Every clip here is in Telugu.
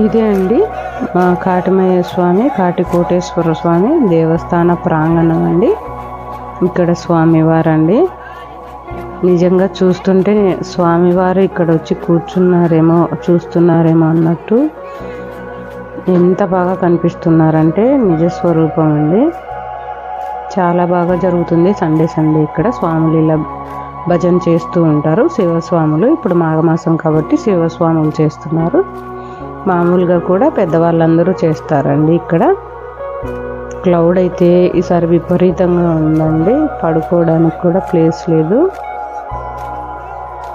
ఇదే అండి మా కాటమయ్య స్వామి కాటికోటేశ్వర స్వామి దేవస్థాన ప్రాంగణం అండి. ఇక్కడ స్వామివారండి. నిజంగా చూస్తుంటే స్వామివారు ఇక్కడ వచ్చి కూర్చున్నారేమో చూస్తున్నారేమో అన్నట్టు ఎంత బాగా కనిపిస్తున్నారంటే నిజస్వరూపం అండి. చాలా బాగా జరుగుతుంది సండే ఇక్కడ స్వాములు ఇలా భజన చేస్తూ ఉంటారు. శివస్వాములు ఇప్పుడు మాఘమాసం కాబట్టి శివస్వాములు చేస్తున్నారు. మామూలుగా కూడా పెద్దవాళ్ళందరూ చేస్తారండి. ఇక్కడ క్లౌడ్ అయితే ఈసారి విపరీతంగా ఉందండి. పడుకోవడానికి కూడా ప్లేస్ లేదు.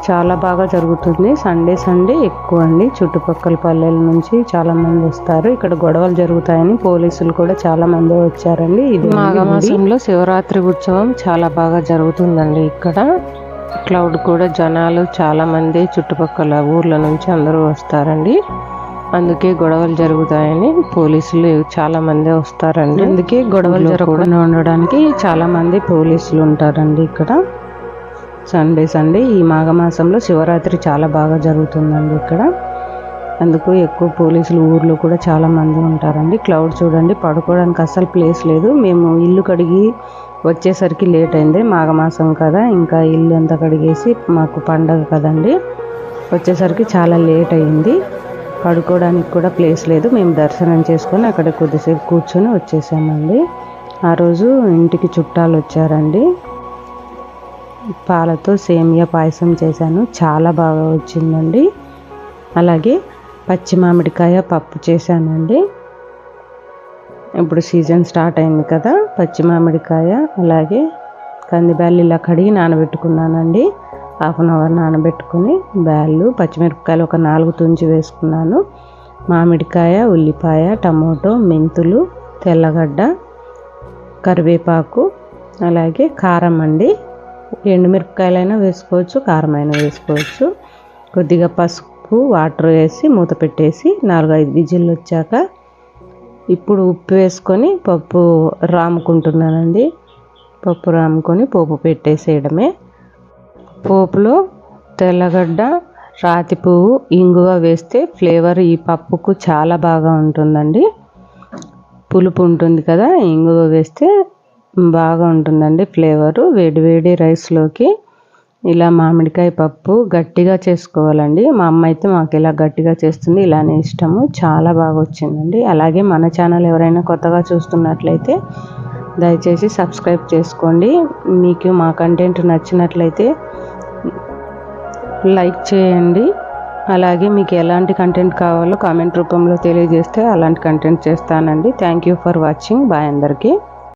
చాలా బాగా జరుగుతుంది. సండే ఎక్కువ అండి. చుట్టుపక్కల పల్లెల నుంచి చాలామంది వస్తారు. ఇక్కడ గొడవలు జరుగుతాయని పోలీసులు కూడా చాలామంది వచ్చారండి. ఇది మాఘమాసంలో శివరాత్రి ఉత్సవం చాలా బాగా జరుగుతుందండి. ఇక్కడ క్లౌడ్ కూడా జనాలు చాలామంది చుట్టుపక్కల ఊర్ల నుంచి అందరూ వస్తారండి. అందుకే గొడవలు జరుగుతాయని పోలీసులు చాలామంది వస్తారండి. అందుకే గొడవలు జరగకుండా ఉండడానికి చాలామంది పోలీసులు ఉంటారండి ఇక్కడ. సండే ఈ మాఘమాసంలో శివరాత్రి చాలా బాగా జరుగుతుందండి ఇక్కడ. అందుకు ఎక్కువ పోలీసులు ఊర్లో కూడా చాలామంది ఉంటారండి. క్లౌడ్ చూడండి, పడుకోవడానికి అస్సలు ప్లేస్ లేదు. మేము ఇల్లు కడిగి వచ్చేసరికి లేట్ అయింది. మాఘమాసం కదా, ఇంకా ఇల్లు అంతా కడిగేసి మాకు పండగ కదండి, వచ్చేసరికి చాలా లేట్ అయింది. పడుకోవడానికి కూడా ప్లేస్ లేదు. మేము దర్శనం చేసుకొని అక్కడ కొద్దిసేపు కూర్చొని వచ్చేసామండి. ఆ రోజు ఇంటికి చుట్టాలు వచ్చారండి. పాలతో సేమియా పాయసం చేశాను, చాలా బాగా వచ్చిందండి. అలాగే పచ్చి మామిడికాయ పప్పు చేశానండి. ఇప్పుడు సీజన్ స్టార్ట్ అయింది కదా, పచ్చి మామిడికాయ అలాగే కందిబ్యాళ్ళు ఇలా కడిగి నానబెట్టుకున్నానండి. 1/2 అవర్ నానబెట్టుకుని బ్యాళ్ళు పచ్చిమిరపకాయలు ఒక 4 తుంచి వేసుకున్నాను. మామిడికాయ, ఉల్లిపాయ, టమోటో, మెంతులు, తెల్లగడ్డ, కరివేపాకు, అలాగే కారం అండి. ఎండుమిరపకాయలైనా వేసుకోవచ్చు, కారం అయినా వేసుకోవచ్చు. కొద్దిగా పసుపు, వాటర్ వేసి మూత పెట్టేసి 4-5 విజిల్లు వచ్చాక ఇప్పుడు ఉప్పు వేసుకొని పప్పు రాముకుంటున్నానండి. పప్పు రాముకొని పోపు పెట్టేసేయడమే. పోపులో తెల్లగడ్డ, రాతి పువ్వు, ఇంగువ వేస్తే ఫ్లేవర్ ఈ పప్పుకు చాలా బాగా ఉంటుందండి. పులుపు ఉంటుంది కదా, ఇంగువ వేస్తే బాగా ఉంటుందండి ఫ్లేవరు. వేడి రైస్లోకి ఇలా మామిడికాయ పప్పు గట్టిగా చేసుకోవాలండి. మా అమ్మ అయితే మాకు ఇలా గట్టిగా చేస్తుంది, ఇలానే ఇష్టము. చాలా బాగా వచ్చిందండి. అలాగే మన ఛానల్ ఎవరైనా కొత్తగా చూస్తున్నట్లయితే దయచేసి సబ్స్క్రైబ్ చేసుకోండి. మీకు మా కంటెంట్ నచ్చినట్లయితే లైక్ చేయండి. అలాగే మీకు ఎలాంటి కంటెంట్ కావాలో కామెంట్ రూపంలో తెలియజేస్తే అలాంటి కంటెంట్ చేస్తానండి. Thank you for watching. Bye అందరికీ.